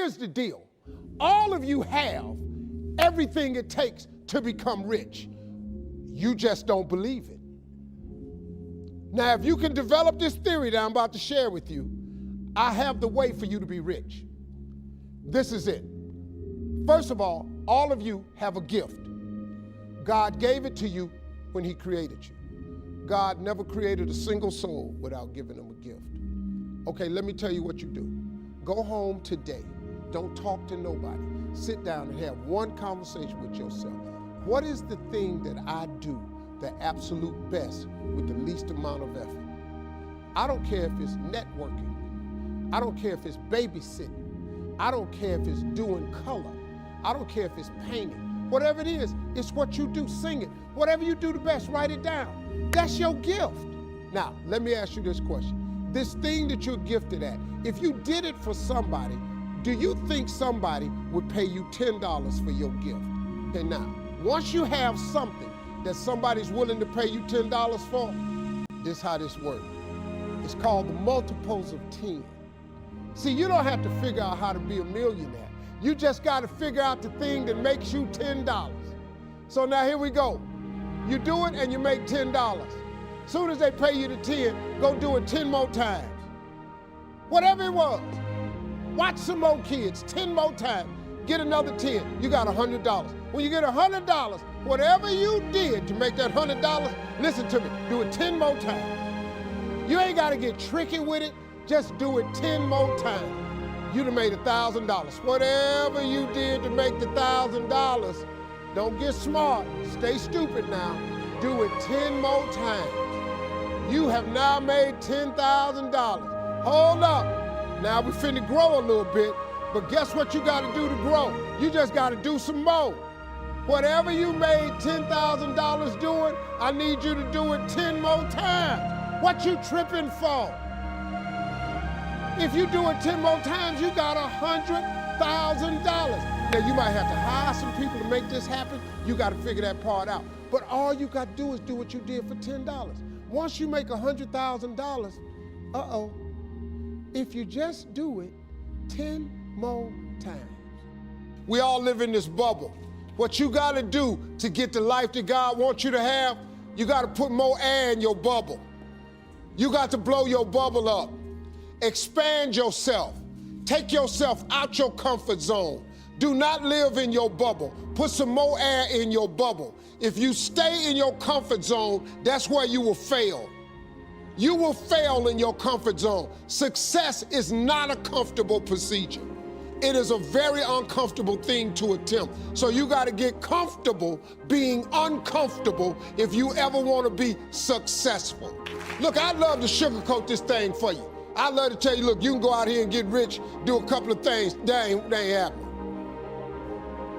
Here's the deal. All of you have everything it takes to become rich. You just don't believe it. Now, if you can develop this theory that I'm about to share with you, I have the way for you to be rich. This is it. First of all of you have a gift. God gave it to you when he created you. God never created a single soul without giving them a gift. Okay, let me tell you what you do. Go home today. Don't talk to nobody. Sit down and have one conversation with yourself. What is the thing that I do the absolute best with the least amount of effort? I don't care if it's networking. I don't care if it's babysitting. I don't care if it's doing color. I don't care if it's painting. Whatever it is, it's what you do. Sing it. Whatever you do the best, write it down. That's your gift. Now, let me ask you this question. This thing that you're gifted at, if you did it for somebody, do you think somebody would pay you $10 for your gift? Okay, now, once you have something that somebody's willing to pay you $10 for, this is how this works. It's called the multiples of 10. See, you don't have to figure out how to be a millionaire. You just got to figure out the thing that makes you $10. So now here we go. You do it and you make $10. Soon as they pay you the 10, go do it 10 more times. Whatever it was. Watch some more kids, 10 more times. Get another 10, you got $100. When you get $100, whatever you did to make that $100, listen to me, do it 10 more times. You ain't gotta get tricky with it, just do it 10 more times. You'd have made $1,000. Whatever you did to make the $1,000, don't get smart, stay stupid now. Do it 10 more times. You have now made $10,000. Hold up. Now we finna grow a little bit, but guess what you gotta do to grow? You just gotta do some more. Whatever you made $10,000 doing, I need you to do it 10 more times. What you tripping for? If you do it 10 more times, you got $100,000. Now you might have to hire some people to make this happen. You gotta figure that part out. But all you gotta do is do what you did for $10. Once you make $100,000, if you just do it 10 more times. We all live in this bubble. What you gotta do to get the life that God wants you to have, you gotta put more air in your bubble. You got to blow your bubble up. Expand yourself. Take yourself out your comfort zone. Do not live in your bubble. Put some more air in your bubble. If you stay in your comfort zone, that's where you will fail. You will fail in your comfort zone. Success is not a comfortable procedure. It is a very uncomfortable thing to attempt. So you got to get comfortable being uncomfortable if you ever want to be successful. Look, I'd love to sugarcoat this thing for you. I'd love to tell you, look, you can go out here and get rich, do a couple of things. That ain't happening.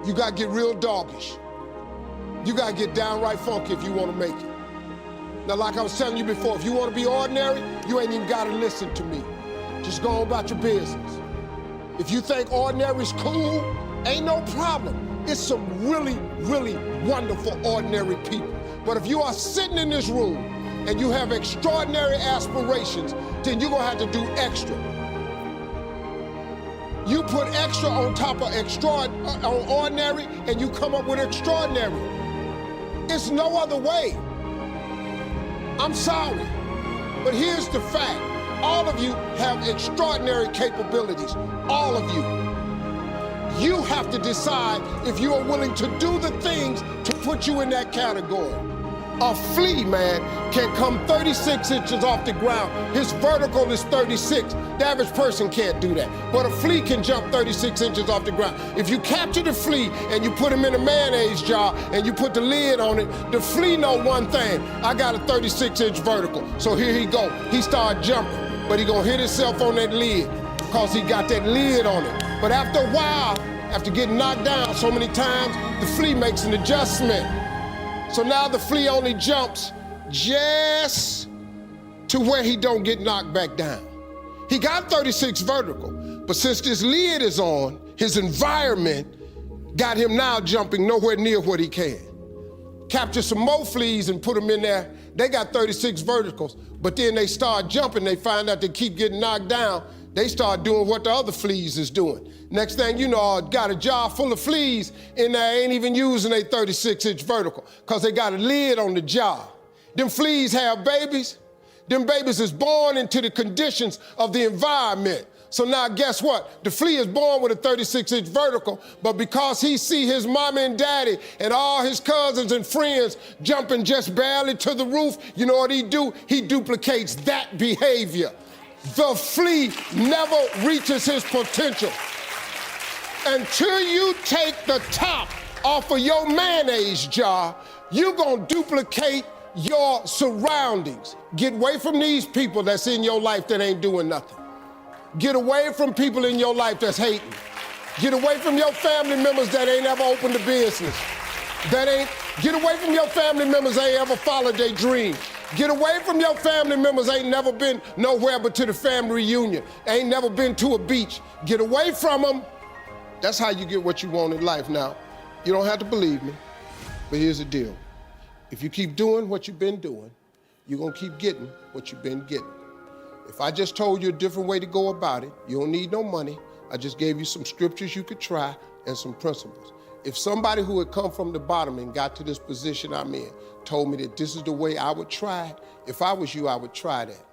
You got to get real doggish. You got to get downright funky if you want to make it. Now, like I was telling you before, if you want to be ordinary, you ain't even got to listen to me. Just go on about your business. If you think ordinary is cool, ain't no problem. It's some really, really wonderful ordinary people. But if you are sitting in this room and you have extraordinary aspirations, then you're going to have to do extra. You put extra on top of ordinary, and you come up with extraordinary. It's no other way. I'm sorry, but here's the fact. All of you have extraordinary capabilities, all of you. You have to decide if you are willing to do the things to put you in that category. A flea, man, can come 36 inches off the ground. His vertical is 36. The average person can't do that. But a flea can jump 36 inches off the ground. If you capture the flea and you put him in a mayonnaise jar and you put the lid on it, the flea know one thing. I got a 36-inch vertical. So here he go. He start jumping, but he gonna hit himself on that lid because he got that lid on it. But after a while, after getting knocked down so many times, the flea makes an adjustment. So now the flea only jumps just to where he don't get knocked back down. He got 36 vertical, but since this lid is on, his environment got him now jumping nowhere near what he can. Capture some more fleas and put them in there. They got 36 verticals, but then they start jumping, they find out they keep getting knocked down. They start doing what the other fleas is doing. Next thing you know, got a jar full of fleas in there, ain't even using a 36-inch vertical because they got a lid on the jar. Them fleas have babies. Them babies is born into the conditions of the environment. So now guess what? The flea is born with a 36-inch vertical, but because he see his mommy and daddy and all his cousins and friends jumping just barely to the roof, you know what he do? He duplicates that behavior. The flea never reaches his potential. Until you take the top off of your mayonnaise jar, you're gonna duplicate your surroundings. Get away from these people that's in your life that ain't doing nothing. Get away from people in your life that's hating. Get away from your family members that ain't ever opened a business. Get away from your family members that ain't ever followed their dream. Get away from your family members ain't never been nowhere but to the family reunion. Ain't never been to a beach. Get away from them. That's how you get what you want in life now. You don't have to believe me, but here's the deal. If you keep doing what you've been doing, you're gonna keep getting what you've been getting. If I just told you a different way to go about it, you don't need no money. I just gave you some scriptures you could try and some principles. If somebody who had come from the bottom and got to this position I'm in told me that this is the way I would try it, if I was you, I would try that.